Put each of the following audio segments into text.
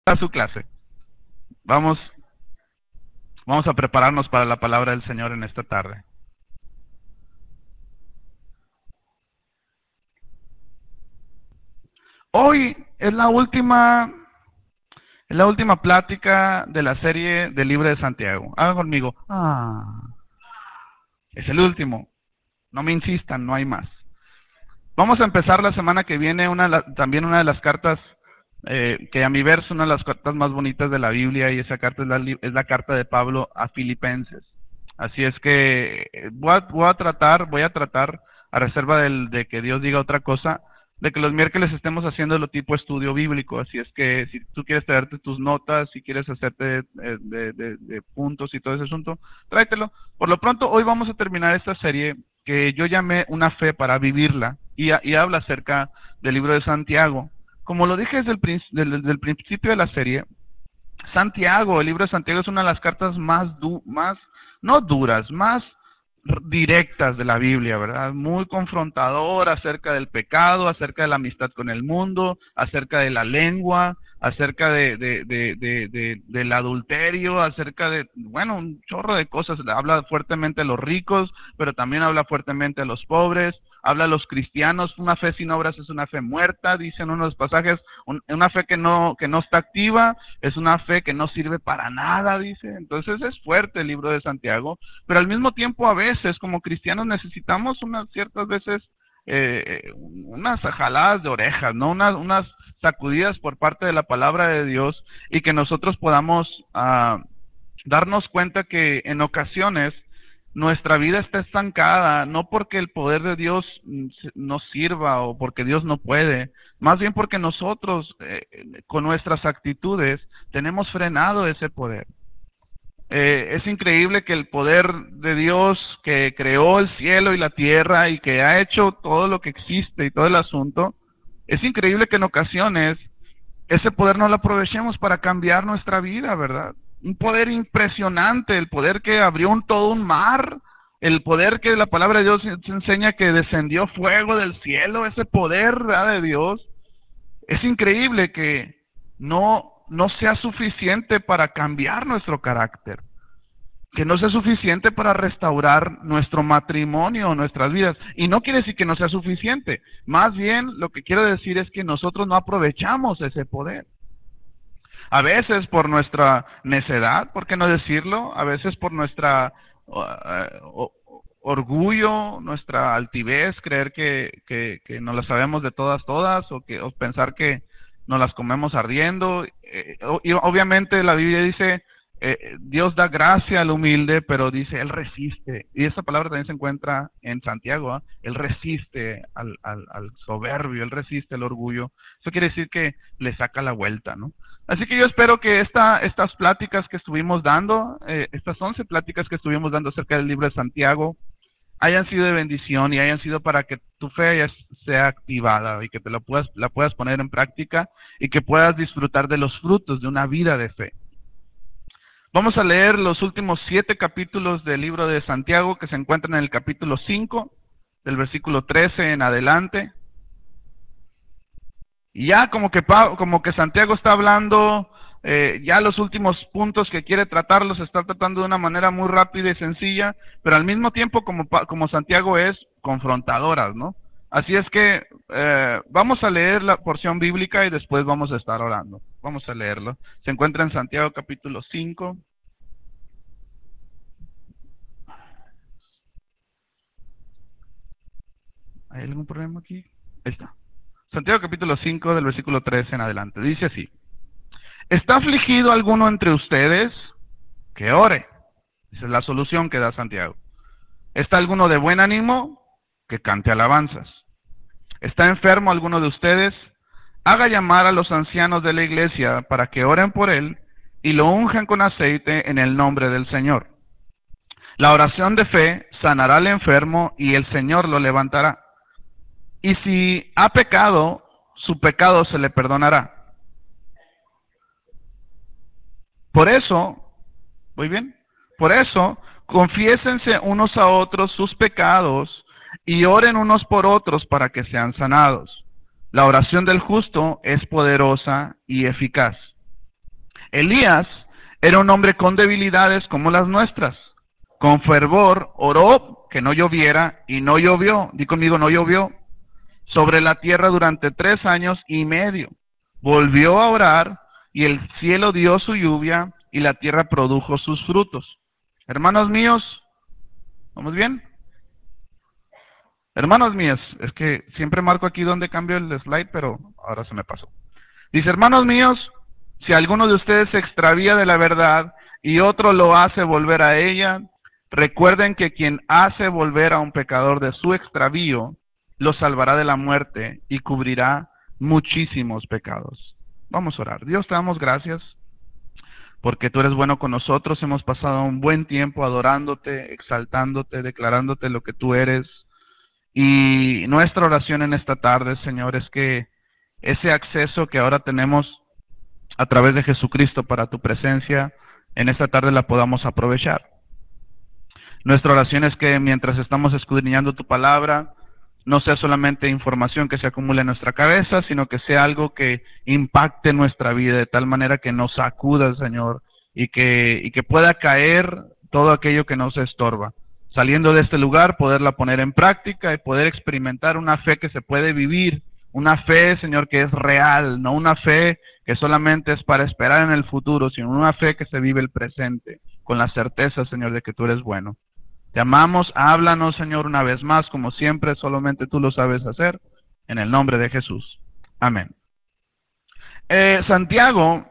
A su clase. Vamos a prepararnos para la palabra del Señor en esta tarde. Hoy es la última plática de la serie del libro de Santiago. Hagan conmigo. Es el último. No me insistan, no hay más. Vamos a empezar la semana que viene también una de las cartas que a mi ver es una de las cartas más bonitas de la Biblia, y esa carta es la carta de Pablo a Filipenses. Así es que voy a tratar, a reserva de que Dios diga otra cosa, de que los miércoles estemos haciendo lo tipo estudio bíblico. Así es que si tú quieres traerte tus notas, si quieres hacerte de puntos y todo ese asunto, tráetelo. Por lo pronto, hoy vamos a terminar esta serie que yo llamé Una fe para vivirla, y habla acerca del libro de Santiago. Como lo dije desde el principio de la serie, Santiago, el libro de Santiago es una de las cartas no duras, más directas de la Biblia, ¿verdad? Muy confrontador acerca del pecado, acerca de la amistad con el mundo, acerca de la lengua, acerca del adulterio, acerca de, un chorro de cosas. Habla fuertemente a los ricos, pero también habla fuertemente a los pobres. Habla a los cristianos. Una fe sin obras es una fe muerta, dicen unos pasajes. Una fe que no está activa es una fe que no sirve para nada, dice. Entonces es fuerte el libro de Santiago, pero al mismo tiempo a veces como cristianos necesitamos ciertas veces unas jaladas de orejas, ¿no? Unas sacudidas por parte de la palabra de Dios, y que nosotros podamos darnos cuenta que en ocasiones nuestra vida está estancada, no porque el poder de Dios no sirva o porque Dios no puede, más bien porque nosotros con nuestras actitudes tenemos frenado ese poder. Es increíble que el poder de Dios, que creó el cielo y la tierra y que ha hecho todo lo que existe y todo el asunto, es increíble que en ocasiones ese poder no lo aprovechemos para cambiar nuestra vida, ¿verdad? Un poder impresionante, el poder que abrió todo un mar, el poder que la palabra de Dios enseña que descendió fuego del cielo, ese poder, ¿verdad?, de Dios. Es increíble que no sea suficiente para cambiar nuestro carácter, que no sea suficiente para restaurar nuestro matrimonio, nuestras vidas. Y no quiere decir que no sea suficiente, más bien lo que quiero decir es que nosotros no aprovechamos ese poder. A veces por nuestra necedad, ¿por qué no decirlo? A veces por nuestra orgullo, nuestra altivez, creer que no las sabemos de todas, o pensar que nos las comemos ardiendo. Y obviamente la Biblia dice, Dios da gracia al humilde, pero dice, Él resiste. Y esa palabra también se encuentra en Santiago, ¿eh? Él resiste al soberbio, Él resiste al orgullo. Eso quiere decir que le saca la vuelta, ¿no? Así que yo espero que estas pláticas que estuvimos dando, estas 11 pláticas que estuvimos dando acerca del libro de Santiago, hayan sido de bendición y hayan sido para que tu fe sea activada y que la puedas poner en práctica y que puedas disfrutar de los frutos de una vida de fe. Vamos a leer los últimos 7 capítulos del libro de Santiago, que se encuentran en el capítulo 5, del versículo 13 en adelante. Y ya como que Santiago está hablando, ya los últimos puntos que quiere tratar los está tratando de una manera muy rápida y sencilla, pero al mismo tiempo como Santiago es confrontadoras, ¿no? Así es que vamos a leer la porción bíblica y después vamos a estar orando. Vamos a leerlo. Se encuentra en Santiago capítulo 5. ¿Hay algún problema aquí? Ahí está. Santiago capítulo 5 del versículo 13 en adelante. Dice así: ¿está afligido alguno entre ustedes? Que ore. Esa es la solución que da Santiago. ¿Está alguno de buen ánimo? Que cante alabanzas. ¿Está enfermo alguno de ustedes? Haga llamar a los ancianos de la iglesia para que oren por él y lo unjan con aceite en el nombre del Señor. La oración de fe sanará al enfermo y el Señor lo levantará. Y si ha pecado, su pecado se le perdonará. Por eso, ¿muy bien? Por eso, confiésense unos a otros sus pecados y oren unos por otros para que sean sanados. La oración del justo es poderosa y eficaz. Elías era un hombre con debilidades como las nuestras. Con fervor oró que no lloviera y no llovió. Di conmigo, no llovió sobre la tierra durante 3 años y medio. Volvió a orar y el cielo dio su lluvia y la tierra produjo sus frutos. Hermanos míos, ¿vamos bien? Hermanos míos, es que siempre marco aquí donde cambio el slide, pero ahora se me pasó. Dice, hermanos míos, si alguno de ustedes se extravía de la verdad y otro lo hace volver a ella, recuerden que quien hace volver a un pecador de su extravío, lo salvará de la muerte y cubrirá muchísimos pecados. Vamos a orar. Dios, te damos gracias porque tú eres bueno con nosotros. Hemos pasado un buen tiempo adorándote, exaltándote, declarándote lo que tú eres. Y nuestra oración en esta tarde, Señor, es que ese acceso que ahora tenemos a través de Jesucristo para tu presencia, en esta tarde la podamos aprovechar. Nuestra oración es que mientras estamos escudriñando tu palabra, no sea solamente información que se acumule en nuestra cabeza, sino que sea algo que impacte nuestra vida de tal manera que nos sacuda, Señor, y que pueda caer todo aquello que nos estorba. Saliendo de este lugar, poderla poner en práctica y poder experimentar una fe que se puede vivir, una fe, Señor, que es real, no una fe que solamente es para esperar en el futuro, sino una fe que se vive el presente, con la certeza, Señor, de que tú eres bueno. Te amamos, háblanos, Señor, una vez más, como siempre, solamente tú lo sabes hacer, en el nombre de Jesús. Amén. Santiago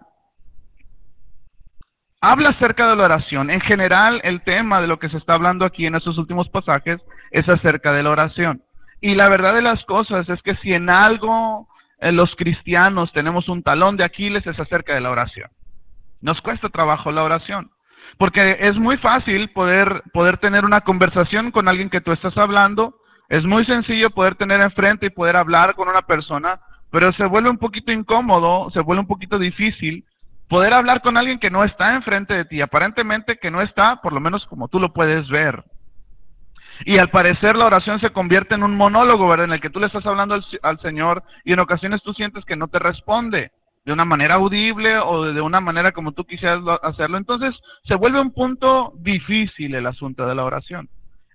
habla acerca de la oración. En general, el tema de lo que se está hablando aquí en estos últimos pasajes es acerca de la oración. Y la verdad de las cosas es que si en algo los cristianos tenemos un talón de Aquiles es acerca de la oración. Nos cuesta trabajo la oración. Porque es muy fácil poder tener una conversación con alguien que tú estás hablando, es muy sencillo poder tener enfrente y poder hablar con una persona, pero se vuelve un poquito incómodo, se vuelve un poquito difícil poder hablar con alguien que no está enfrente de ti, aparentemente que no está, por lo menos como tú lo puedes ver. Y al parecer la oración se convierte en un monólogo, ¿verdad? En el que tú le estás hablando al Señor y en ocasiones tú sientes que no te responde de una manera audible o de una manera como tú quisieras hacerlo. Entonces se vuelve un punto difícil el asunto de la oración.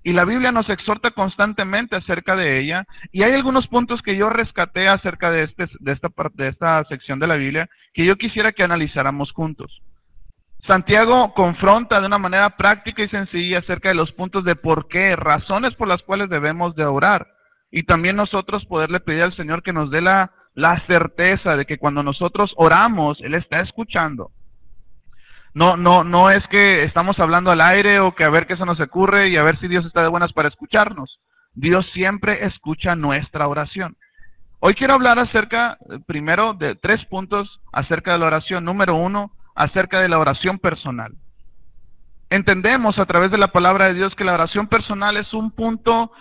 Y la Biblia nos exhorta constantemente acerca de ella. Y hay algunos puntos que yo rescaté acerca de esta sección de la Biblia que yo quisiera que analizáramos juntos. Santiago confronta de una manera práctica y sencilla acerca de los puntos de por qué, razones por las cuales debemos de orar. Y también nosotros poderle pedir al Señor que nos dé la certeza de que cuando nosotros oramos, Él está escuchando. No es que estamos hablando al aire o que a ver qué se nos ocurre y a ver si Dios está de buenas para escucharnos. Dios siempre escucha nuestra oración. Hoy quiero hablar acerca, primero, de 3 puntos acerca de la oración. Número 1, acerca de la oración personal. Entendemos a través de la palabra de Dios que la oración personal es un punto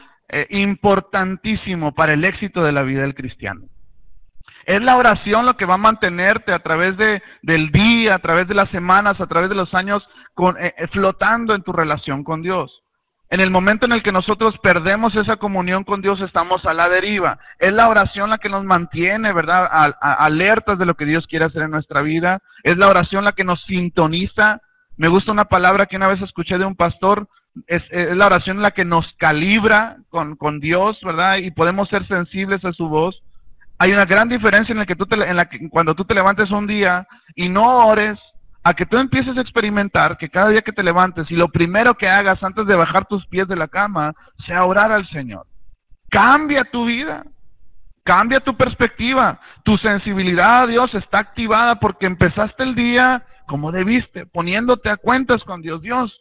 importantísimo para el éxito de la vida del cristiano. Es la oración lo que va a mantenerte a través del día, a través de las semanas, a través de los años, flotando en tu relación con Dios. En el momento en el que nosotros perdemos esa comunión con Dios, estamos a la deriva. Es la oración la que nos mantiene, ¿verdad?, alertas de lo que Dios quiere hacer en nuestra vida. Es la oración la que nos sintoniza. Me gusta una palabra que una vez escuché de un pastor, es la oración la que nos calibra con Dios, ¿verdad?, y podemos ser sensibles a su voz. Hay una gran diferencia en cuando tú te levantes un día y no ores, a que tú empieces a experimentar que cada día que te levantes y lo primero que hagas antes de bajar tus pies de la cama sea orar al Señor. Cambia tu vida, cambia tu perspectiva, tu sensibilidad a Dios está activada porque empezaste el día como debiste, poniéndote a cuentas con Dios. Dios,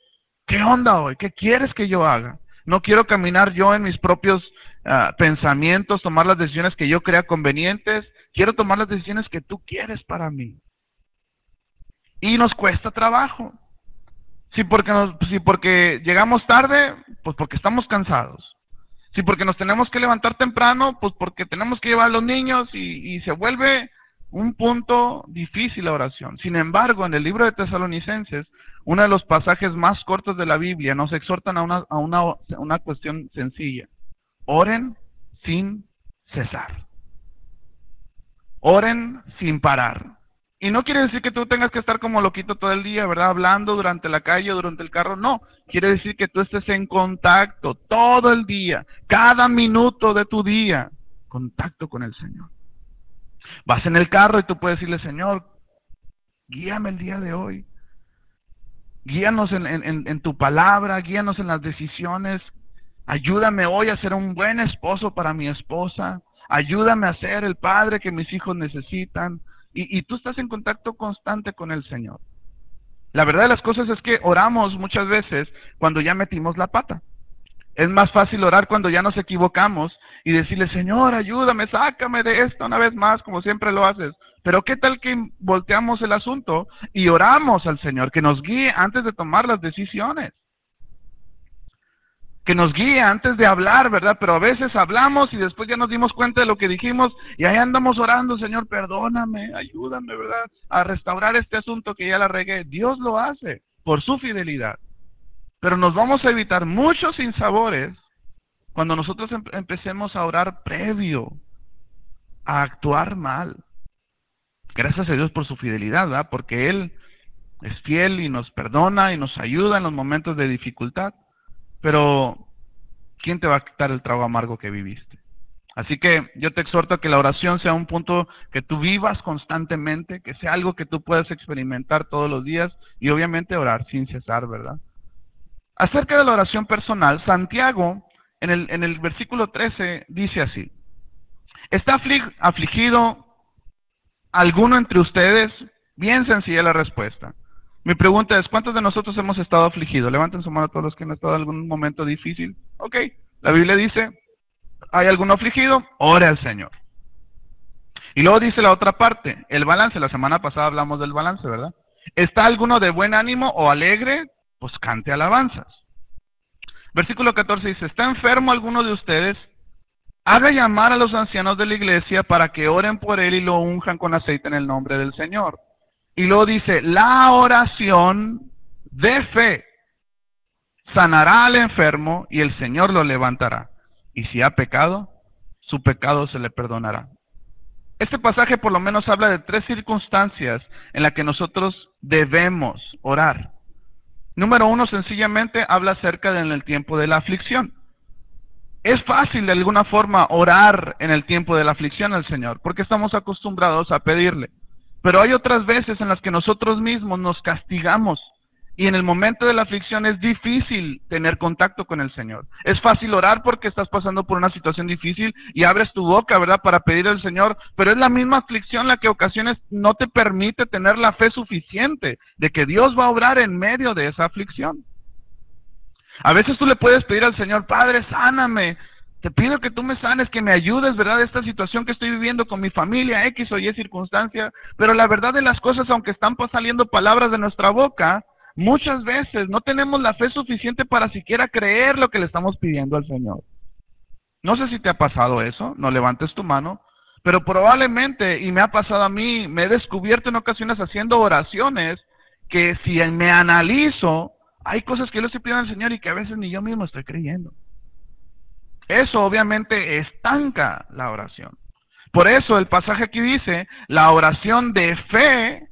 ¿qué onda hoy? ¿Qué quieres que yo haga? No quiero caminar yo en mis propios pensamientos, tomar las decisiones que yo crea convenientes, quiero tomar las decisiones que tú quieres para mí. Y nos cuesta trabajo. Si porque llegamos tarde, pues porque estamos cansados. Si porque nos tenemos que levantar temprano, pues porque tenemos que llevar a los niños y se vuelve un punto difícil la oración. Sin embargo, en el libro de Tesalonicenses, uno de los pasajes más cortos de la Biblia, nos exhortan a una cuestión sencilla. Oren sin cesar. Oren sin parar. Y no quiere decir que tú tengas que estar como loquito todo el día, ¿verdad? Hablando durante la calle o durante el carro. No, quiere decir que tú estés en contacto todo el día, cada minuto de tu día, contacto con el Señor. Vas en el carro y tú puedes decirle, Señor, guíame el día de hoy. Guíanos en tu palabra, guíanos en las decisiones. Ayúdame hoy a ser un buen esposo para mi esposa. Ayúdame a ser el padre que mis hijos necesitan. Y tú estás en contacto constante con el Señor. La verdad de las cosas es que oramos muchas veces cuando ya metimos la pata. Es más fácil orar cuando ya nos equivocamos y decirle, Señor, ayúdame, sácame de esto una vez más, como siempre lo haces. Pero ¿qué tal que volteamos el asunto y oramos al Señor, que nos guíe antes de tomar las decisiones? Que nos guíe antes de hablar, ¿verdad? Pero a veces hablamos y después ya nos dimos cuenta de lo que dijimos y ahí andamos orando, Señor, perdóname, ayúdame, ¿verdad? A restaurar este asunto que ya la regué. Dios lo hace por su fidelidad. Pero nos vamos a evitar muchos sinsabores cuando nosotros empecemos a orar previo a actuar mal. Gracias a Dios por su fidelidad, ¿verdad? Porque Él es fiel y nos perdona y nos ayuda en los momentos de dificultad. Pero, ¿quién te va a quitar el trago amargo que viviste? Así que yo te exhorto a que la oración sea un punto que tú vivas constantemente, que sea algo que tú puedas experimentar todos los días y obviamente orar sin cesar, ¿verdad? Acerca de la oración personal, Santiago en el versículo 13 dice así: ¿está afligido alguno entre ustedes? Bien sencilla la respuesta. Mi pregunta es, ¿cuántos de nosotros hemos estado afligidos? Levanten su mano todos los que han estado en algún momento difícil. Ok, la Biblia dice, ¿hay alguno afligido? Ore al Señor. Y luego dice la otra parte, el balance. La semana pasada hablamos del balance, ¿verdad? ¿Está alguno de buen ánimo o alegre? Pues cante alabanzas. Versículo 14 dice, ¿está enfermo alguno de ustedes? Haga llamar a los ancianos de la iglesia para que oren por él y lo unjan con aceite en el nombre del Señor. Y luego dice, la oración de fe sanará al enfermo y el Señor lo levantará. Y si ha pecado, su pecado se le perdonará. Este pasaje por lo menos habla de 3 circunstancias en las que nosotros debemos orar. Número 1, sencillamente habla acerca de en el tiempo de la aflicción. Es fácil de alguna forma orar en el tiempo de la aflicción al Señor, porque estamos acostumbrados a pedirle. Pero hay otras veces en las que nosotros mismos nos castigamos y en el momento de la aflicción es difícil tener contacto con el Señor. Es fácil orar porque estás pasando por una situación difícil y abres tu boca, ¿verdad?, para pedir al Señor, pero es la misma aflicción la que a ocasiones no te permite tener la fe suficiente de que Dios va a obrar en medio de esa aflicción. A veces tú le puedes pedir al Señor, Padre, sáname. Te pido que tú me sanes, que me ayudes, ¿verdad?, esta situación que estoy viviendo con mi familia, X o Y circunstancia. Pero la verdad de las cosas, aunque están saliendo palabras de nuestra boca, muchas veces no tenemos la fe suficiente para siquiera creer lo que le estamos pidiendo al Señor. No sé si te ha pasado eso, no levantes tu mano, pero probablemente, y me ha pasado a mí, me he descubierto en ocasiones haciendo oraciones que si me analizo, hay cosas que yo le estoy pidiendo al Señor y que a veces ni yo mismo estoy creyendo. Eso obviamente estanca la oración. Por eso el pasaje aquí dice, la oración de fe,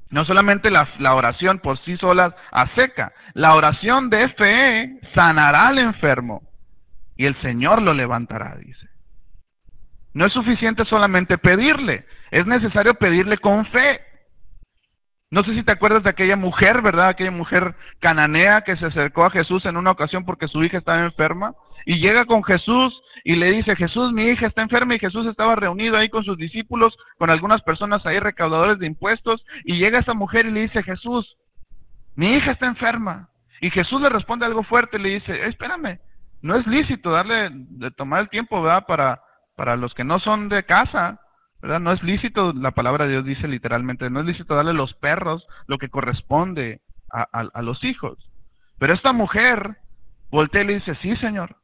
no solamente la oración por sí sola a seca, la oración de fe sanará al enfermo y el Señor lo levantará, dice. No es suficiente solamente pedirle, es necesario pedirle con fe. No sé si te acuerdas de aquella mujer, ¿verdad? Aquella mujer cananea que se acercó a Jesús en una ocasión porque su hija estaba enferma. Y llega con Jesús y le dice, Jesús, mi hija está enferma. Y Jesús estaba reunido ahí con sus discípulos, con algunas personas ahí recaudadores de impuestos. Y llega esa mujer y le dice, Jesús, mi hija está enferma. Y Jesús le responde algo fuerte, le dice, espérame, no es lícito de tomar el tiempo, ¿verdad? Para los que no son de casa, ¿verdad? No es lícito, la palabra de Dios dice literalmente, no es lícito darle a los perros lo que corresponde a los hijos. Pero esta mujer voltea y le dice, sí, Señor,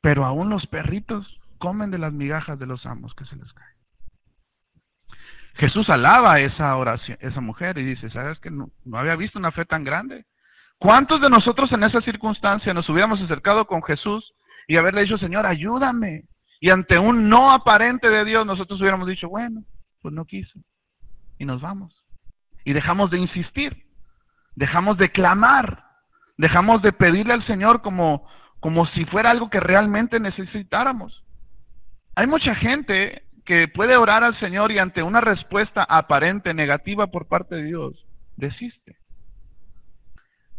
pero aún los perritos comen de las migajas de los amos que se les caen. Jesús alaba esa oración, esa mujer, y dice, ¿sabes que no había visto una fe tan grande? ¿Cuántos de nosotros en esa circunstancia nos hubiéramos acercado con Jesús y haberle dicho, Señor, ayúdame? Y ante un no aparente de Dios, nosotros hubiéramos dicho, bueno, pues no quiso. y nos vamos. Y dejamos de insistir, dejamos de clamar, dejamos de pedirle al Señor como si fuera algo que realmente necesitáramos. Hay mucha gente que puede orar al Señor y ante una respuesta aparente negativa por parte de Dios, desiste.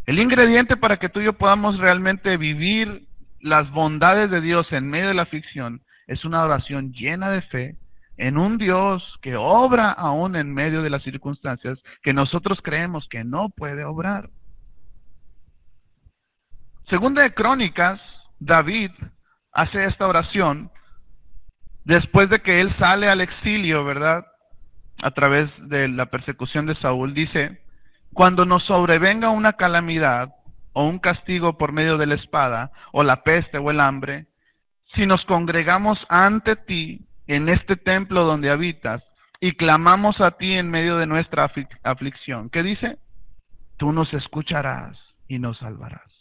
El ingrediente para que tú y yo podamos realmente vivir las bondades de Dios en medio de la aflicción es una oración llena de fe en un Dios que obra aún en medio de las circunstancias que nosotros creemos que no puede obrar. Segunda de Crónicas, David hace esta oración después de que él sale al exilio, ¿verdad? A través de la persecución de Saúl, dice: cuando nos sobrevenga una calamidad o un castigo por medio de la espada, o la peste o el hambre, si nos congregamos ante ti en este templo donde habitas y clamamos a ti en medio de nuestra aflicción, ¿qué dice? Tú nos escucharás y nos salvarás.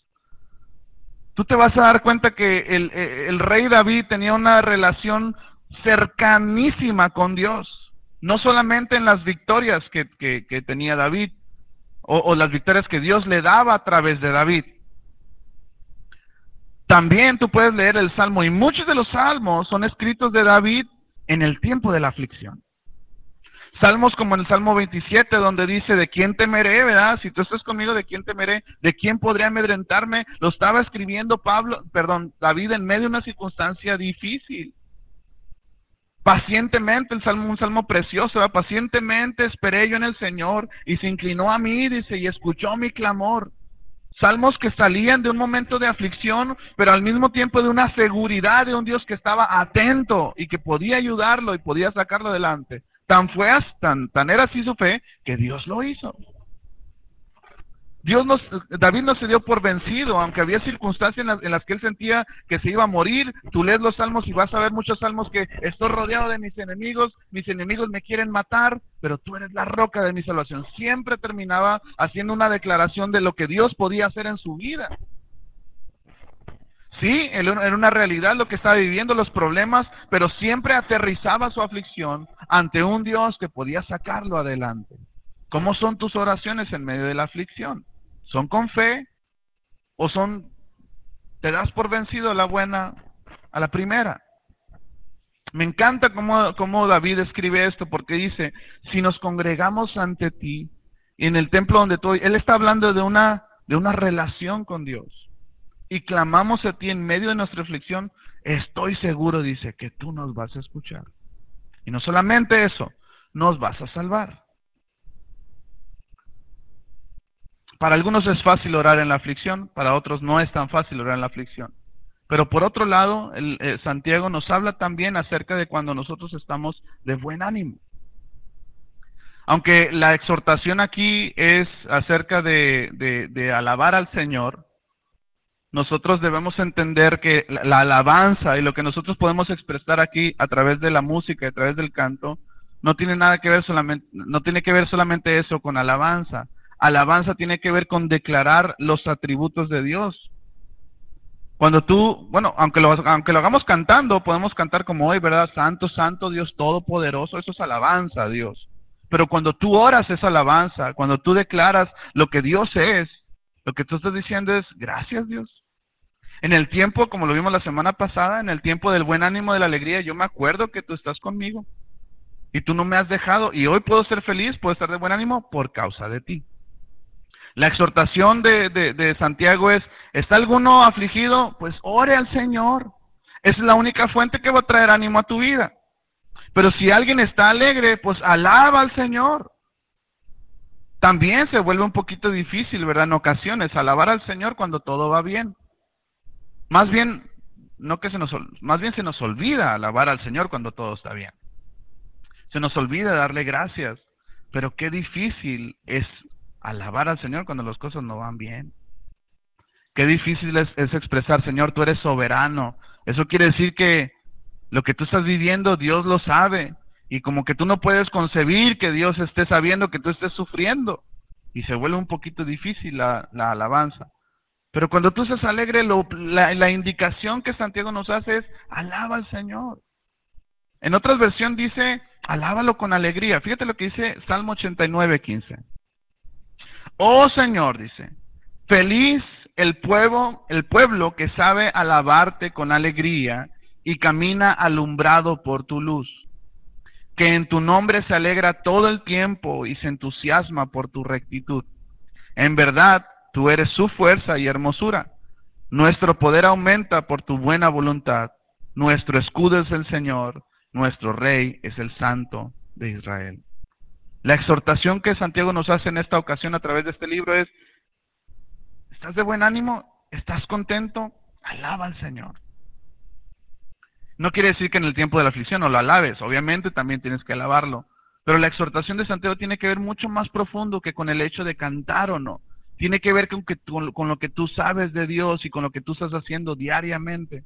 Tú te vas a dar cuenta que el rey David tenía una relación cercanísima con Dios, no solamente en las victorias que tenía David, o las victorias que Dios le daba a través de David. También tú puedes leer el Salmo, y muchos de los salmos son escritos de David en el tiempo de la aflicción. Salmos como en el Salmo 27, donde dice: ¿de quién temeré, verdad? Si tú estás conmigo, ¿de quién temeré? ¿De quién podría amedrentarme? Lo estaba escribiendo David en medio de una circunstancia difícil. Pacientemente, un salmo precioso, ¿verdad? Pacientemente esperé yo en el Señor, y se inclinó a mí, dice, y escuchó mi clamor. Salmos que salían de un momento de aflicción, pero al mismo tiempo de una seguridad de un Dios que estaba atento y que podía ayudarlo y podía sacarlo adelante. Tan era así su fe, que Dios lo hizo. David no se dio por vencido, aunque había circunstancias en las que él sentía que se iba a morir. Tú lees los salmos y vas a ver muchos salmos que: estoy rodeado de mis enemigos me quieren matar, pero tú eres la roca de mi salvación. Siempre terminaba haciendo una declaración de lo que Dios podía hacer en su vida. Sí, era una realidad lo que estaba viviendo, los problemas, pero siempre aterrizaba su aflicción ante un Dios que podía sacarlo adelante. ¿Cómo son tus oraciones en medio de la aflicción? ¿Son con fe o te das por vencido a la primera? Me encanta cómo David escribe esto, porque dice: si nos congregamos ante ti, y en el templo donde tú... Él está hablando de una relación con Dios, y clamamos a ti en medio de nuestra aflicción, estoy seguro, dice, que tú nos vas a escuchar. Y no solamente eso, nos vas a salvar. Para algunos es fácil orar en la aflicción, para otros no es tan fácil orar en la aflicción. Pero por otro lado, Santiago nos habla también acerca de cuando nosotros estamos de buen ánimo. Aunque la exhortación aquí es acerca de alabar al Señor, nosotros debemos entender que la alabanza y lo que nosotros podemos expresar aquí a través de la música y a través del canto no tiene que ver solamente eso con alabanza. Alabanza tiene que ver con declarar los atributos de Dios. Cuando aunque lo hagamos cantando, podemos cantar como hoy, ¿verdad? Santo, santo, Dios todopoderoso, eso es alabanza a Dios. Pero cuando tú oras es alabanza, cuando tú declaras lo que Dios es, lo que tú estás diciendo es: gracias, Dios. En el tiempo, como lo vimos la semana pasada, en el tiempo del buen ánimo, de la alegría, yo me acuerdo que tú estás conmigo y tú no me has dejado, y hoy puedo ser feliz, puedo estar de buen ánimo por causa de ti. La exhortación de Santiago es: ¿está alguno afligido? Pues ore al Señor. Es la única fuente que va a traer ánimo a tu vida. Pero si alguien está alegre, pues alaba al Señor. También se vuelve un poquito difícil, ¿verdad? En ocasiones, alabar al Señor cuando todo va bien. Más bien se nos olvida alabar al Señor cuando todo está bien. Se nos olvida darle gracias. Pero qué difícil es alabar al Señor cuando las cosas no van bien. Qué difícil es expresar: Señor, tú eres soberano. Eso quiere decir que lo que tú estás viviendo, Dios lo sabe. Y como que tú no puedes concebir que Dios esté sabiendo que tú estés sufriendo. Y se vuelve un poquito difícil la alabanza. Pero cuando tú estás alegre, la indicación que Santiago nos hace es: alaba al Señor. En otras versiones dice, alábalo con alegría. Fíjate lo que dice Salmo 89:15. Oh Señor, dice, feliz el pueblo que sabe alabarte con alegría y camina alumbrado por tu luz, que en tu nombre se alegra todo el tiempo y se entusiasma por tu rectitud. En verdad, tú eres su fuerza y hermosura. Nuestro poder aumenta por tu buena voluntad. Nuestro escudo es el Señor, nuestro Rey es el Santo de Israel. La exhortación que Santiago nos hace en esta ocasión a través de este libro es, ¿estás de buen ánimo? ¿Estás contento? Alaba al Señor. No quiere decir que en el tiempo de la aflicción no lo alabes, obviamente también tienes que alabarlo, pero la exhortación de Santiago tiene que ver mucho más profundo que con el hecho de cantar o no. Tiene que ver con lo que tú sabes de Dios y con lo que tú estás haciendo diariamente.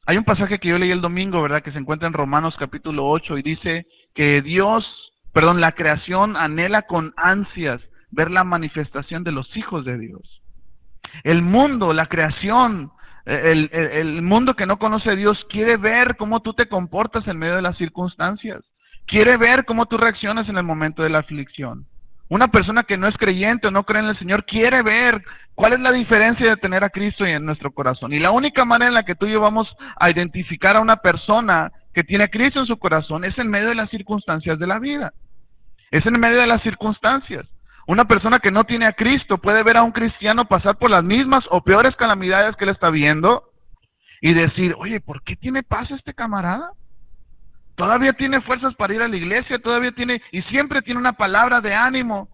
Hay un pasaje que yo leí el domingo, ¿verdad?, que se encuentra en Romanos capítulo 8 y dice que la creación anhela con ansias ver la manifestación de los hijos de Dios. El mundo, la creación, el mundo que no conoce a Dios quiere ver cómo tú te comportas en medio de las circunstancias. Quiere ver cómo tú reaccionas en el momento de la aflicción. Una persona que no es creyente o no cree en el Señor quiere ver cuál es la diferencia de tener a Cristo en nuestro corazón. Y la única manera en la que tú y yo vamos a identificar a una persona que tiene a Cristo en su corazón es en medio de las circunstancias de la vida. Es en medio de las circunstancias. Una persona que no tiene a Cristo puede ver a un cristiano pasar por las mismas o peores calamidades que él está viendo y decir, oye, ¿por qué tiene paz este camarada? Todavía tiene fuerzas para ir a la iglesia, y siempre tiene una palabra de ánimo.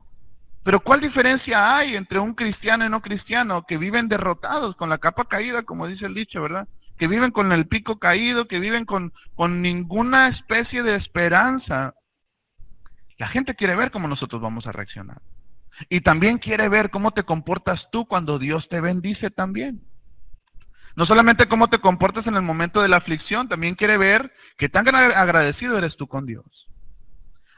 Pero ¿cuál diferencia hay entre un cristiano y no cristiano? Que viven derrotados, con la capa caída, como dice el dicho, ¿verdad? Que viven con el pico caído, que viven con ninguna especie de esperanza. La gente quiere ver cómo nosotros vamos a reaccionar. Y también quiere ver cómo te comportas tú cuando Dios te bendice también. No solamente cómo te comportas en el momento de la aflicción, también quiere ver qué tan agradecido eres tú con Dios.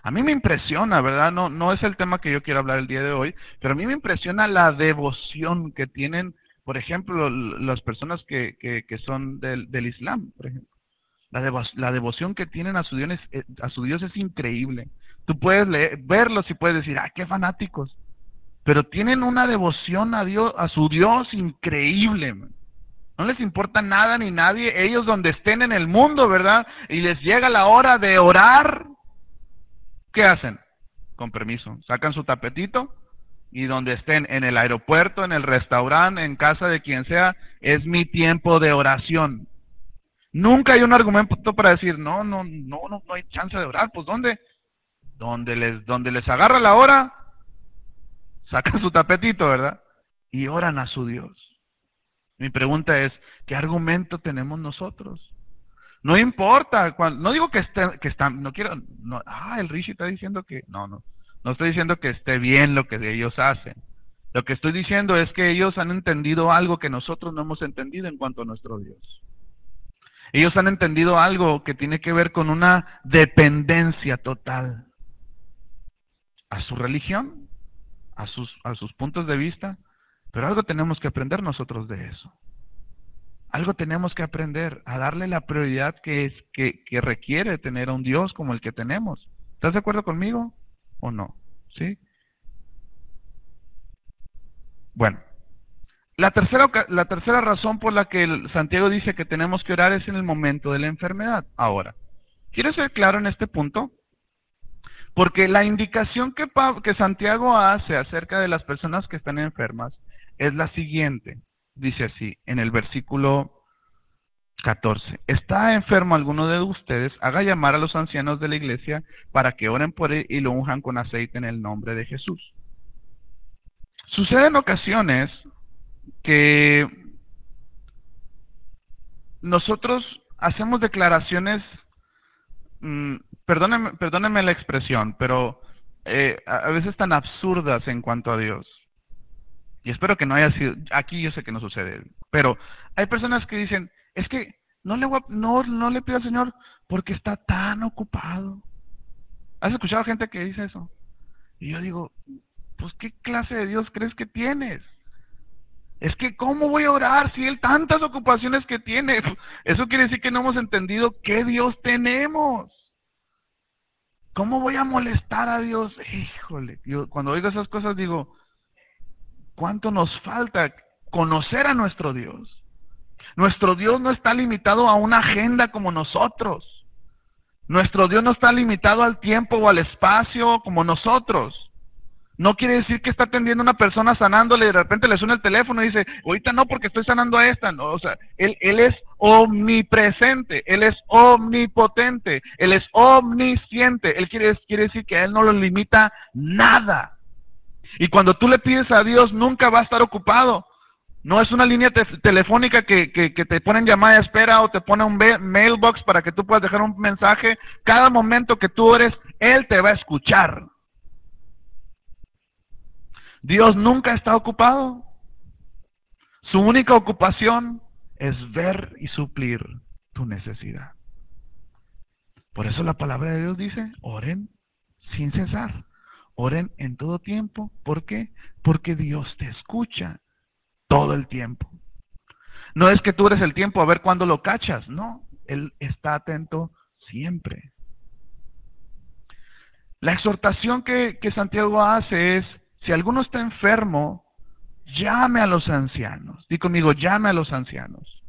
A mí me impresiona, ¿verdad? No es el tema que yo quiero hablar el día de hoy, pero a mí me impresiona la devoción que tienen, por ejemplo, las personas que son del Islam, por ejemplo. La devoción que tienen a su Dios es increíble. Tú puedes verlos y puedes decir, ¡ah, qué fanáticos! Pero tienen una devoción a Dios, a su Dios increíble, man. No les importa nada ni nadie, ellos donde estén en el mundo, ¿verdad? Y les llega la hora de orar, ¿qué hacen? Con permiso, sacan su tapetito y donde estén, en el aeropuerto, en el restaurante, en casa de quien sea, es mi tiempo de oración. Nunca hay un argumento para decir, no hay chance de orar, pues ¿dónde? Donde les agarra la hora, sacan su tapetito, ¿verdad? Y oran a su Dios. Mi pregunta es, ¿qué argumento tenemos nosotros? No importa, no digo que el Rishi está diciendo que, no estoy diciendo que esté bien lo que ellos hacen. Lo que estoy diciendo es que ellos han entendido algo que nosotros no hemos entendido en cuanto a nuestro Dios. Ellos han entendido algo que tiene que ver con una dependencia total a su religión, a sus puntos de vista, pero algo tenemos que aprender nosotros de eso. Algo tenemos que aprender a darle la prioridad que requiere tener a un Dios como el que tenemos. ¿Estás de acuerdo conmigo o no? ¿Sí? Bueno, la tercera razón por la que Santiago dice que tenemos que orar es en el momento de la enfermedad. Ahora, ¿quiero ser claro en este punto? Porque la indicación que Santiago hace acerca de las personas que están enfermas es la siguiente. Dice así, en el versículo 14. ¿Está enfermo alguno de ustedes? Haga llamar a los ancianos de la iglesia para que oren por él y lo unjan con aceite en el nombre de Jesús. Sucede en ocasiones que nosotros hacemos declaraciones, perdónenme la expresión, pero a veces tan absurdas en cuanto a Dios. Y espero que no haya sido, aquí yo sé que no sucede, pero hay personas que dicen, es que no le pido al Señor porque está tan ocupado. ¿Has escuchado gente que dice eso? Y yo digo, pues ¿qué clase de Dios crees que tienes? Es que ¿cómo voy a orar si Él tantas ocupaciones que tiene? Eso quiere decir que no hemos entendido qué Dios tenemos. ¿Cómo voy a molestar a Dios? Híjole, yo cuando oigo esas cosas digo, ¿cuánto nos falta conocer a nuestro Dios? Nuestro Dios no está limitado a una agenda como nosotros. Nuestro Dios no está limitado al tiempo o al espacio como nosotros. No quiere decir que está atendiendo a una persona sanándole y de repente le suena el teléfono y dice, ahorita no porque estoy sanando a esta. No, o sea, él es omnipresente, Él es omnipotente, Él es omnisciente. Él quiere decir que a Él no lo limita nada. Y cuando tú le pides a Dios, nunca va a estar ocupado. No es una línea telefónica que te ponen llamada de espera o te pone un mailbox para que tú puedas dejar un mensaje. Cada momento que tú ores, Él te va a escuchar. Dios nunca está ocupado. Su única ocupación es ver y suplir tu necesidad. Por eso la palabra de Dios dice, oren sin cesar. Oren en todo tiempo. ¿Por qué? Porque Dios te escucha todo el tiempo. No es que tú eres el tiempo a ver cuándo lo cachas. No, Él está atento siempre. La exhortación que Santiago hace es, si alguno está enfermo, llame a los ancianos. Di conmigo, llame a los ancianos.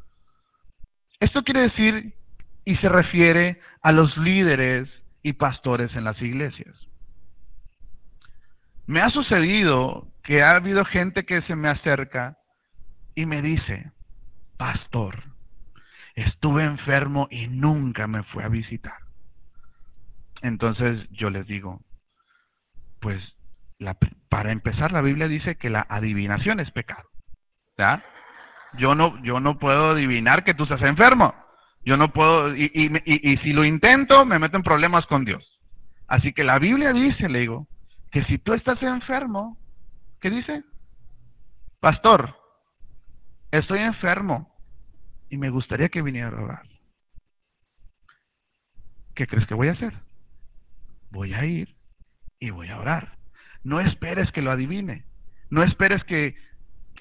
Esto quiere decir y se refiere a los líderes y pastores en las iglesias. Me ha sucedido que ha habido gente que se me acerca y me dice, pastor, estuve enfermo y nunca me fue a visitar. Entonces yo les digo, pues para empezar la Biblia dice que la adivinación es pecado. ¿Ya? Yo no puedo adivinar que tú estás enfermo. Yo no puedo, y si lo intento, me meto en problemas con Dios. Así que la Biblia dice, le digo, que si tú estás enfermo, ¿qué dice? Pastor, estoy enfermo y me gustaría que viniera a orar. ¿Qué crees que voy a hacer? Voy a ir y voy a orar. No esperes que lo adivine. No esperes que,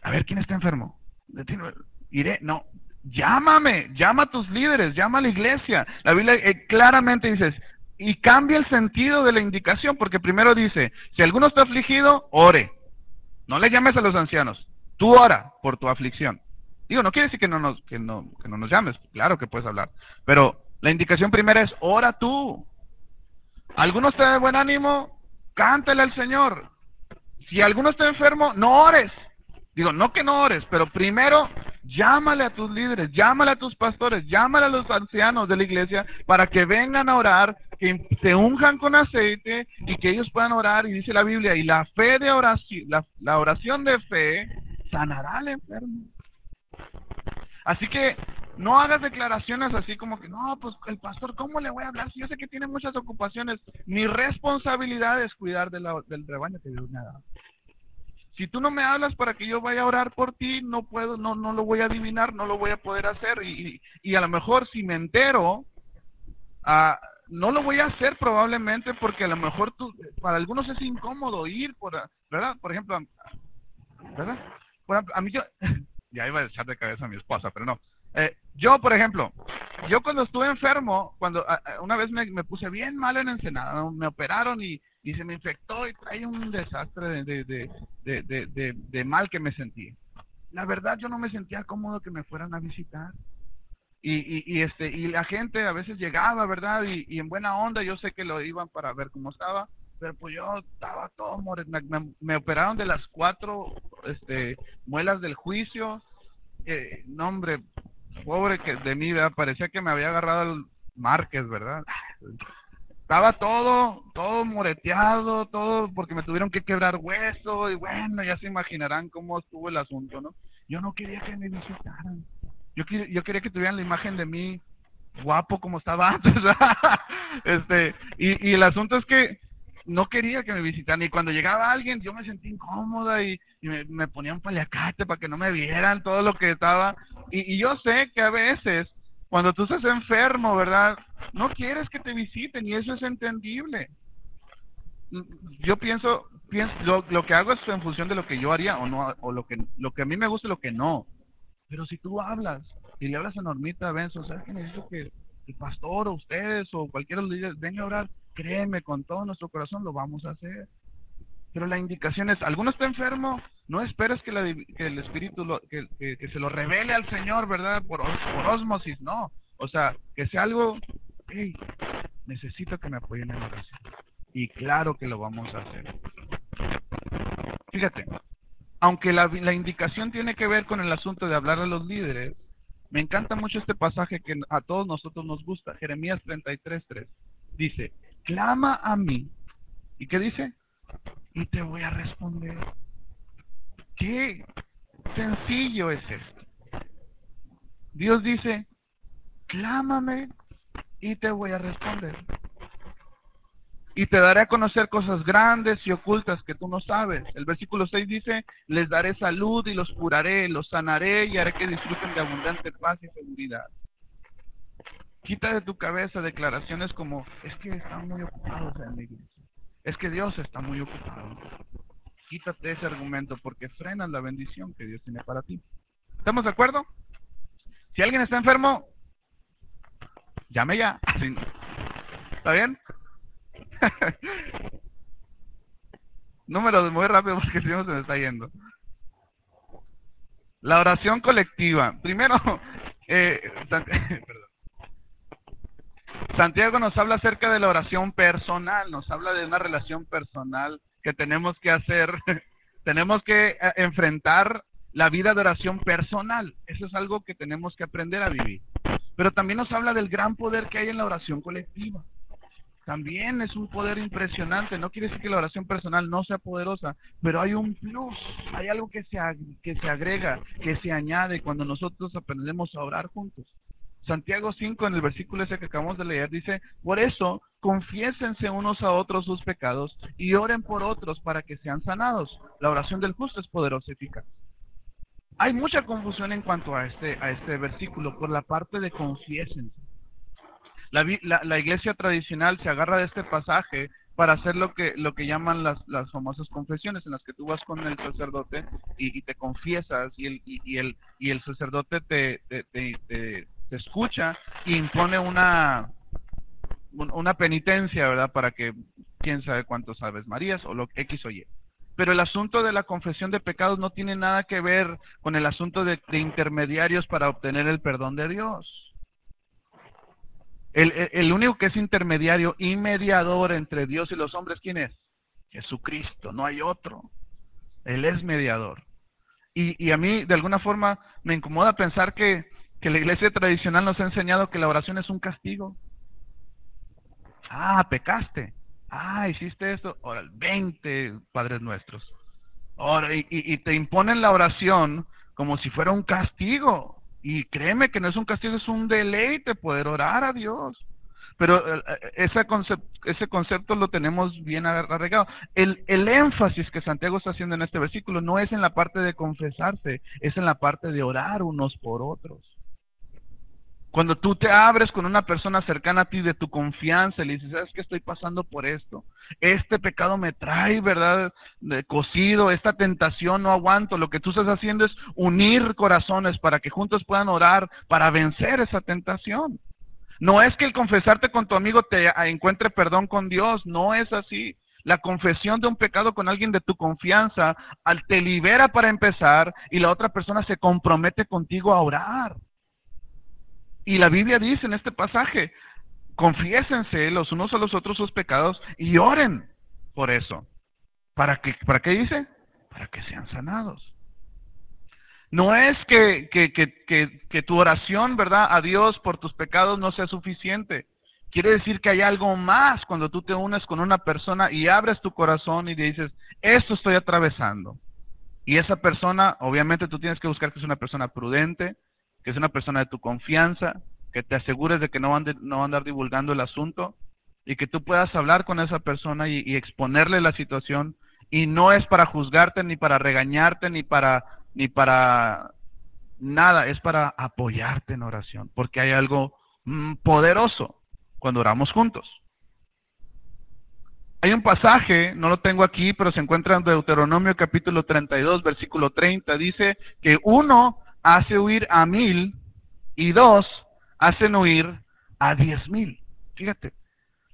a ver, ¿quién está enfermo? Iré, no. Llámame, llama a tus líderes, llama a la iglesia. La Biblia claramente dice, y cambia el sentido de la indicación, porque primero dice, si alguno está afligido, ore. No le llames a los ancianos, tú ora por tu aflicción. Digo, no quiere decir que no nos llames, claro que puedes hablar, pero la indicación primera es, ora tú. ¿Alguno está de buen ánimo? Cántale al Señor. Si alguno está enfermo, no ores. Digo, no que no ores, pero primero llámale a tus líderes, llámale a tus pastores, llámale a los ancianos de la iglesia para que vengan a orar, que se unjan con aceite y que ellos puedan orar. Y dice la Biblia, y la fe de oración, la oración de fe sanará al enfermo. Así que no hagas declaraciones así como que, no, pues el pastor, ¿cómo le voy a hablar? Si yo sé que tiene muchas ocupaciones. Mi responsabilidad es cuidar del rebaño que Dios me ha dado. Si tú no me hablas para que yo vaya a orar por ti, no puedo, no lo voy a adivinar, no lo voy a poder hacer. Y a lo mejor si me entero, no lo voy a hacer probablemente porque a lo mejor para algunos es incómodo ir, ¿verdad? Por ejemplo, ¿verdad? A mí ya iba a echar de cabeza a mi esposa, pero no. Yo, por ejemplo, cuando estuve enfermo, una vez me puse bien mal en Ensenada, me operaron y se me infectó y traía un desastre de mal que me sentí. La verdad, yo no me sentía cómodo que me fueran a visitar. Y la gente a veces llegaba, ¿verdad? Y en buena onda, yo sé que lo iban para ver cómo estaba, pero pues yo estaba todo me operaron de las 4 muelas del juicio. No, hombre, pobre que de mí, ¿verdad? Parecía que me había agarrado el Márquez, ¿verdad? Estaba todo moreteado, todo porque me tuvieron que quebrar hueso y bueno, ya se imaginarán cómo estuvo el asunto, ¿no? Yo no quería que me visitaran. Yo quería que tuvieran la imagen de mí guapo como estaba antes. Y el asunto es que no quería que me visitaran, y cuando llegaba alguien yo me sentía incómoda y me ponía un paliacate para que no me vieran todo lo que estaba, y yo sé que a veces cuando tú estás enfermo, ¿verdad? No quieres que te visiten y eso es entendible. yo pienso lo que hago es en función de lo que yo haría o no, o lo que a mí me gusta y lo que no. Pero si tú hablas y le hablas a Normita, Benzo, ¿sabes qué? Necesito que el pastor o ustedes o cualquiera de los líderes venga a orar, créeme, con todo nuestro corazón lo vamos a hacer. Pero la indicación es, ¿alguno está enfermo? No esperes que el Espíritu que se lo revele al Señor, ¿verdad? Por ósmosis, no. O sea, que sea algo, hey, necesito que me apoyen en la oración. Y claro que lo vamos a hacer. Fíjate, aunque la indicación tiene que ver con el asunto de hablar a los líderes, me encanta mucho este pasaje que a todos nosotros nos gusta, Jeremías 33:3. Dice, clama a mí. ¿Y qué dice? Y te voy a responder. Qué sencillo es esto. Dios dice, clámame y te voy a responder. Y te daré a conocer cosas grandes y ocultas que tú no sabes. El versículo 6 dice, les daré salud y los curaré, los sanaré y haré que disfruten de abundante paz y seguridad. Quita de tu cabeza declaraciones como, es que están muy ocupados en la iglesia. Es que Dios está muy ocupado. Quítate ese argumento porque frenas la bendición que Dios tiene para ti. ¿Estamos de acuerdo? Si alguien está enfermo, llame ya. ¿Está bien? Números muy rápido porque si no se me está yendo. La oración colectiva. Primero, Santiago nos habla acerca de la oración personal, nos habla de una relación personal que tenemos que hacer, tenemos que enfrentar la vida de oración personal. Eso es algo que tenemos que aprender a vivir. Pero también nos habla del gran poder que hay en la oración colectiva. También es un poder impresionante. No quiere decir que la oración personal no sea poderosa, pero hay un plus, hay algo que se agrega, que se añade cuando nosotros aprendemos a orar juntos. Santiago 5, en el versículo ese que acabamos de leer, dice, por eso, confiésense unos a otros sus pecados y oren por otros para que sean sanados. La oración del justo es poderosa y eficaz. Hay mucha confusión en cuanto a este versículo por la parte de confiésense. La iglesia tradicional se agarra de este pasaje para hacer lo que llaman las famosas confesiones, en las que tú vas con el sacerdote y te confiesas y el sacerdote te escucha y impone una penitencia, ¿verdad? Para que quién sabe cuántos Aves Marías o lo X o Y. Pero el asunto de la confesión de pecados no tiene nada que ver con el asunto de intermediarios para obtener el perdón de Dios. El único que es intermediario y mediador entre Dios y los hombres, ¿quién es? Jesucristo, no hay otro. Él es mediador. Y a mí, de alguna forma, me incomoda pensar que la iglesia tradicional nos ha enseñado que la oración es un castigo. Ah, pecaste. Ah, hiciste esto. Ahora, 20 Padres Nuestros. Ahora, y te imponen la oración como si fuera un castigo. Y créeme que no es un castigo, es un deleite poder orar a Dios. Pero ese concepto lo tenemos bien arraigado. El énfasis que Santiago está haciendo en este versículo no es en la parte de confesarse, es en la parte de orar unos por otros. Cuando tú te abres con una persona cercana a ti de tu confianza y le dices, ¿sabes qué? Estoy pasando por esto. Este pecado me trae, ¿verdad? Cocido, esta tentación no aguanto. Lo que tú estás haciendo es unir corazones para que juntos puedan orar para vencer esa tentación. No es que el confesarte con tu amigo te encuentre perdón con Dios, no es así. La confesión de un pecado con alguien de tu confianza te libera para empezar y la otra persona se compromete contigo a orar. Y la Biblia dice en este pasaje, confiésense los unos a los otros sus pecados y oren por eso. ¿Para qué dice? Para que sean sanados. No es que tu oración, ¿verdad?, a Dios por tus pecados no sea suficiente. Quiere decir que hay algo más cuando tú te unes con una persona y abres tu corazón y le dices, esto estoy atravesando. Y esa persona, obviamente tú tienes que buscar que es una persona prudente, que es una persona de tu confianza, que te asegures de que no va a andar divulgando el asunto y que tú puedas hablar con esa persona y exponerle la situación. Y no es para juzgarte, ni para regañarte, ni para nada, es para apoyarte en oración, porque hay algo poderoso cuando oramos juntos. Hay un pasaje, no lo tengo aquí, pero se encuentra en Deuteronomio capítulo 32, versículo 30. Dice que 1 hace huir a 1000 y 2 hacen huir a 10,000. Fíjate,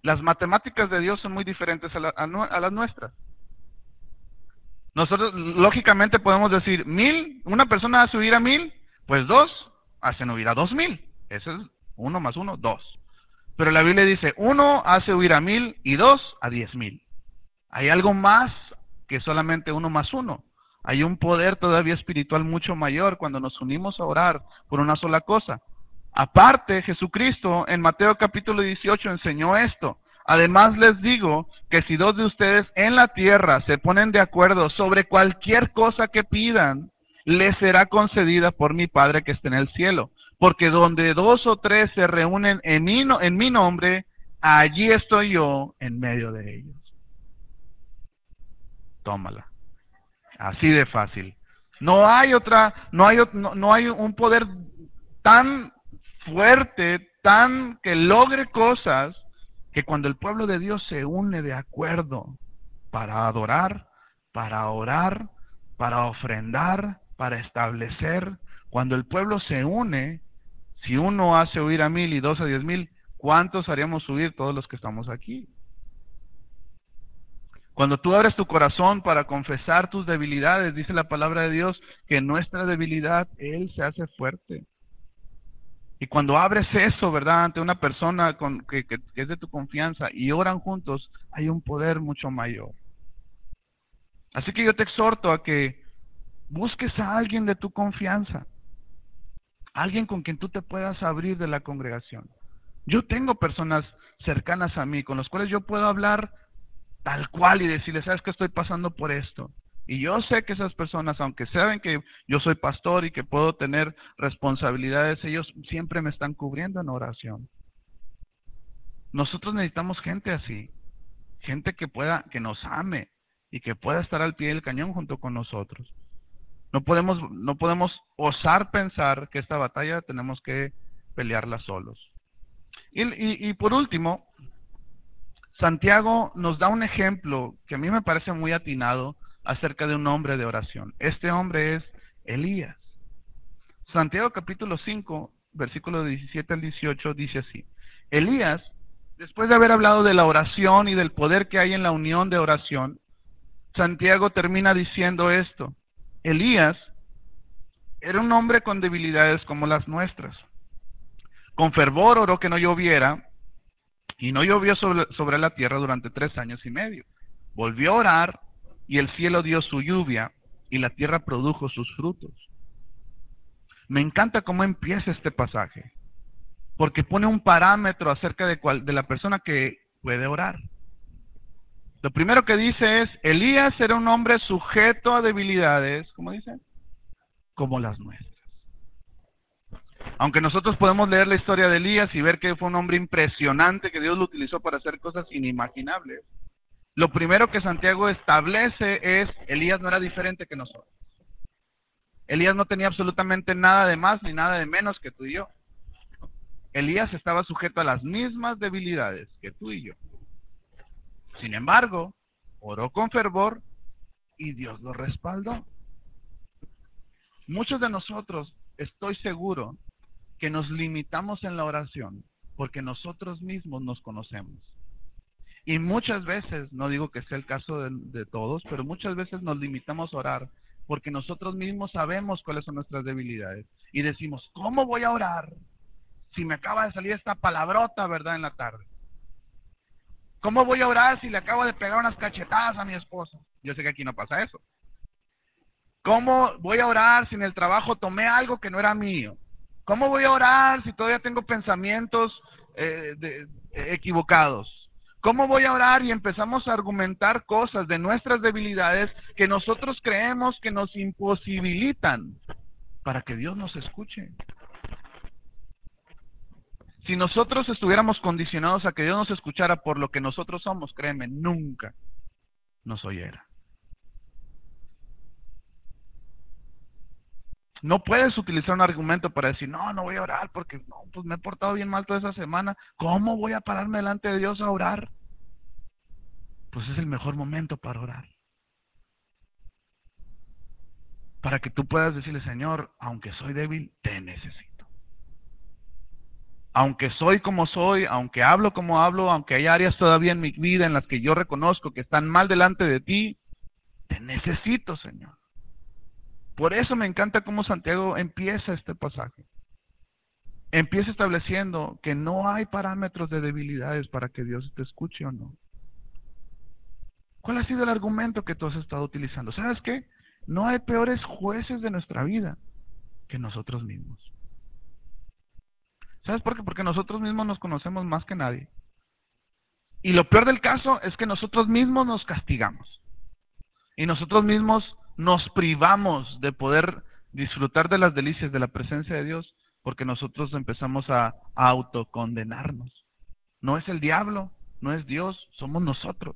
las matemáticas de Dios son muy diferentes a las nuestras. Nosotros lógicamente podemos decir 1000, una persona hace huir a 1000, pues 2 hacen huir a 2000. Eso es 1 más 1, 2. Pero la Biblia dice 1 hace huir a 1000 y 2 a 10,000. Hay algo más que solamente 1 más 1. Hay un poder todavía espiritual mucho mayor cuando nos unimos a orar por una sola cosa. Aparte, Jesucristo en Mateo capítulo 18 enseñó esto. Además les digo que si 2 de ustedes en la tierra se ponen de acuerdo sobre cualquier cosa que pidan, les será concedida por mi Padre que está en el cielo. Porque donde 2 o 3 se reúnen en mi nombre, allí estoy yo en medio de ellos. Tómala. Así de fácil. No hay un poder tan fuerte, tan que logre cosas, que cuando el pueblo de Dios se une de acuerdo para adorar, para orar, para ofrendar, para establecer, cuando el pueblo se une, si 1 hace huir a 1000 y 2 a 10,000, ¿cuántos haríamos huir todos los que estamos aquí? Cuando tú abres tu corazón para confesar tus debilidades, dice la palabra de Dios que en nuestra debilidad Él se hace fuerte. Y cuando abres eso, ¿verdad?, ante una persona que es de tu confianza y oran juntos, hay un poder mucho mayor. Así que yo te exhorto a que busques a alguien de tu confianza, alguien con quien tú te puedas abrir de la congregación. Yo tengo personas cercanas a mí con las cuales yo puedo hablar tal cual y decirles, ¿sabes qué? Estoy pasando por esto. Y yo sé que esas personas, aunque saben que yo soy pastor y que puedo tener responsabilidades, ellos siempre me están cubriendo en oración. Nosotros necesitamos gente así, gente que nos ame y que pueda estar al pie del cañón junto con nosotros. No podemos osar pensar que esta batalla tenemos que pelearla solos. Y por último, Santiago nos da un ejemplo que a mí me parece muy atinado acerca de un hombre de oración. Este hombre es Elías. Santiago capítulo 5, versículo 17 al 18 dice así: Elías, después de haber hablado de la oración y del poder que hay en la unión de oración, Santiago termina diciendo esto: Elías era un hombre con debilidades como las nuestras. Con fervor oró que no lloviera, y no llovió sobre la tierra durante 3 años y medio. Volvió a orar, y el cielo dio su lluvia, y la tierra produjo sus frutos. Me encanta cómo empieza este pasaje, porque pone un parámetro acerca de la persona que puede orar. Lo primero que dice es, Elías era un hombre sujeto a debilidades, ¿cómo dice? Como las nuestras. Aunque nosotros podemos leer la historia de Elías y ver que fue un hombre impresionante, que Dios lo utilizó para hacer cosas inimaginables, lo primero que Santiago establece es, Elías no era diferente que nosotros. Elías no tenía absolutamente nada de más ni nada de menos que tú y yo. Elías estaba sujeto a las mismas debilidades que tú y yo. Sin embargo, oró con fervor y Dios lo respaldó. Muchos de nosotros, estoy seguro, que nos limitamos en la oración porque nosotros mismos nos conocemos. Y muchas veces, no digo que sea el caso de todos, pero muchas veces nos limitamos a orar porque nosotros mismos sabemos cuáles son nuestras debilidades. Y decimos, ¿cómo voy a orar si me acaba de salir esta palabrota, verdad, en la tarde? ¿Cómo voy a orar si le acabo de pegar unas cachetadas a mi esposa? Yo sé que aquí no pasa eso. ¿Cómo voy a orar si en el trabajo tomé algo que no era mío? ¿Cómo voy a orar si todavía tengo pensamientos equivocados? ¿Cómo voy a orar? Y empezamos a argumentar cosas de nuestras debilidades que nosotros creemos que nos imposibilitan para que Dios nos escuche. Si nosotros estuviéramos condicionados a que Dios nos escuchara por lo que nosotros somos, créeme, nunca nos oyera. No puedes utilizar un argumento para decir, no voy a orar porque no, pues me he portado bien mal toda esa semana. ¿Cómo voy a pararme delante de Dios a orar? pues es el mejor momento para orar. Para que tú puedas decirle, Señor, aunque soy débil, te necesito. Aunque soy como soy, aunque hablo como hablo, aunque hay áreas todavía en mi vida en las que yo reconozco que están mal delante de ti, te necesito, Señor. Por eso me encanta cómo Santiago empieza este pasaje. Empieza estableciendo que no hay parámetros de debilidades para que Dios te escuche o no. ¿Cuál ha sido el argumento que tú has estado utilizando? ¿Sabes qué? No hay peores jueces de nuestra vida que nosotros mismos. ¿Sabes por qué? Porque nosotros mismos nos conocemos más que nadie. Y lo peor del caso es que nosotros mismos nos castigamos. Y nosotros mismos nos privamos de poder disfrutar de las delicias de la presencia de Dios porque nosotros empezamos a autocondenarnos. No es el diablo, no es Dios, somos nosotros.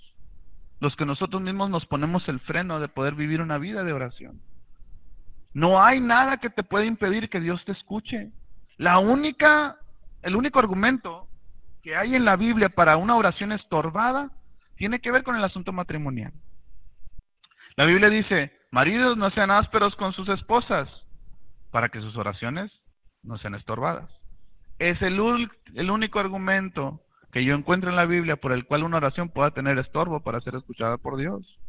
Los que nosotros mismos nos ponemos el freno de poder vivir una vida de oración. No hay nada que te pueda impedir que Dios te escuche. El único argumento que hay en la Biblia para una oración estorbada tiene que ver con el asunto matrimonial. La Biblia dice, maridos no sean ásperos con sus esposas, para que sus oraciones no sean estorbadas. Es el único argumento que yo encuentro en la Biblia por el cual una oración pueda tener estorbo para ser escuchada por Dios.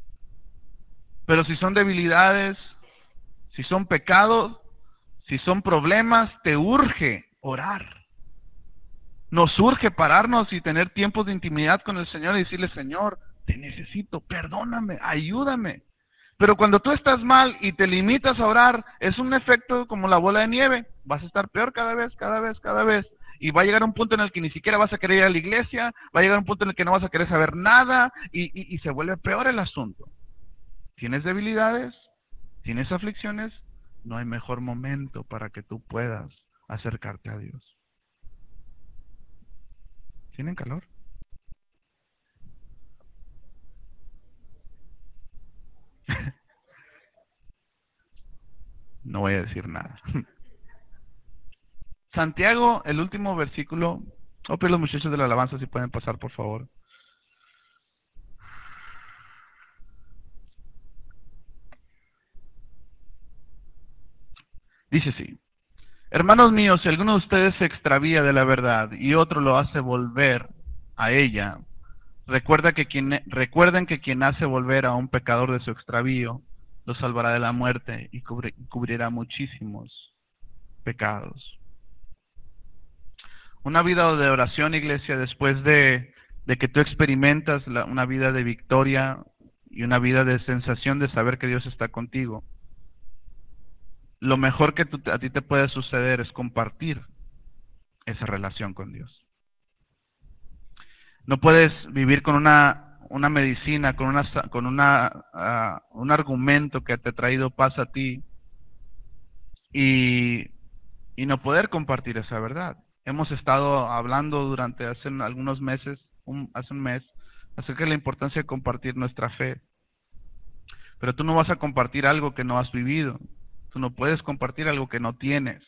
Pero si son debilidades, si son pecados, si son problemas, te urge orar. Nos urge pararnos y tener tiempos de intimidad con el Señor y decirle, Señor, te necesito, perdóname, ayúdame. Pero cuando tú estás mal y te limitas a orar, es un efecto como la bola de nieve. Vas a estar peor cada vez. Y va a llegar un punto en el que ni siquiera vas a querer ir a la iglesia, va a llegar un punto en el que no vas a querer saber nada y se vuelve peor el asunto. ¿Tienes debilidades? ¿Tienes aflicciones? No hay mejor momento para que tú puedas acercarte a Dios. ¿Tienen calor? No voy a decir nada. Santiago, el último versículo. Los muchachos de la alabanza si pueden pasar, por favor. Dice así: hermanos míos, si alguno de ustedes se extravía de la verdad y otro lo hace volver a ella, recuerden que quien hace volver a un pecador de su extravío lo salvará de la muerte y cubrirá muchísimos pecados. Una vida de oración, iglesia, después de que tú experimentas una vida de victoria y una vida de sensación de saber que Dios está contigo, lo mejor que a ti te puede suceder es compartir esa relación con Dios. No puedes vivir con una medicina, con un argumento que te ha traído paz a ti y no poder compartir esa verdad. Hemos estado hablando durante hace algunos meses, hace un mes, acerca de la importancia de compartir nuestra fe. Pero tú no vas a compartir algo que no has vivido. Tú no puedes compartir algo que no tienes.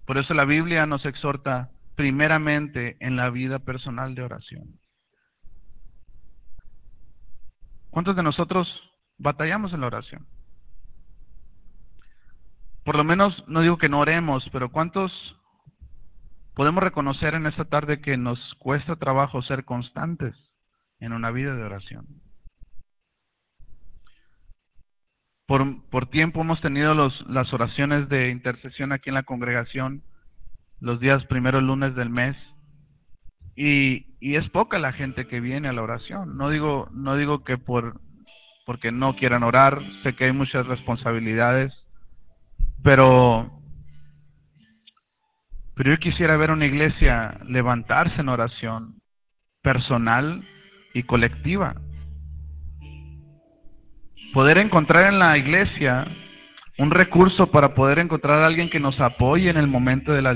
Por eso la Biblia nos exhorta primeramente en la vida personal de oración. ¿Cuántos de nosotros batallamos en la oración? Por lo menos, no digo que no oremos, pero ¿cuántos podemos reconocer en esta tarde que nos cuesta trabajo ser constantes en una vida de oración? Por tiempo hemos tenido las oraciones de intercesión aquí en la congregación, los días primeros lunes del mes, y es poca la gente que viene a la oración. No digo que porque no quieran orar, sé que hay muchas responsabilidades, pero yo quisiera ver una iglesia levantarse en oración personal y colectiva. Poder encontrar en la iglesia un recurso para poder encontrar a alguien que nos apoye en el momento de la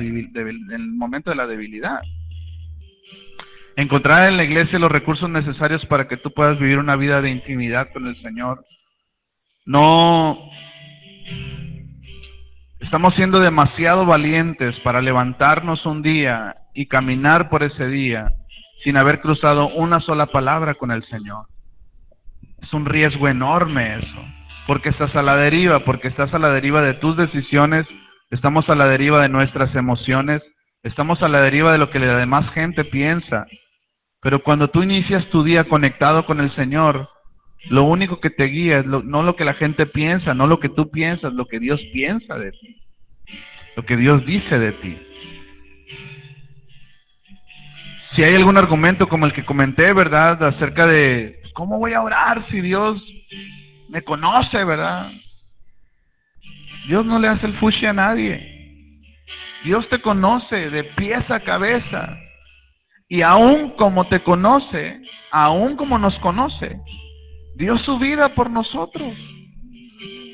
debilidad. Encontrar en la iglesia los recursos necesarios para que tú puedas vivir una vida de intimidad con el Señor. No estamos siendo demasiado valientes para levantarnos un día y caminar por ese día sin haber cruzado una sola palabra con el Señor. Es un riesgo enorme eso, porque estás a la deriva, de tus decisiones, estamos a la deriva de nuestras emociones, estamos a la deriva de lo que la demás gente piensa. Pero cuando tú inicias tu día conectado con el Señor, lo único que te guía es no lo que la gente piensa, no lo que tú piensas, lo que Dios piensa de ti, lo que Dios dice de ti. Si hay algún argumento como el que comenté, ¿verdad?, acerca de ¿cómo voy a orar si Dios me conoce, verdad? Dios no le hace el fushi a nadie. Dios te conoce de pies a cabeza. Y aún como te conoce, aún como nos conoce, dio su vida por nosotros.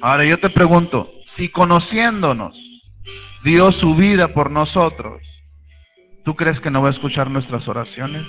Ahora yo te pregunto, si conociéndonos dio su vida por nosotros, ¿tú crees que no va a escuchar nuestras oraciones?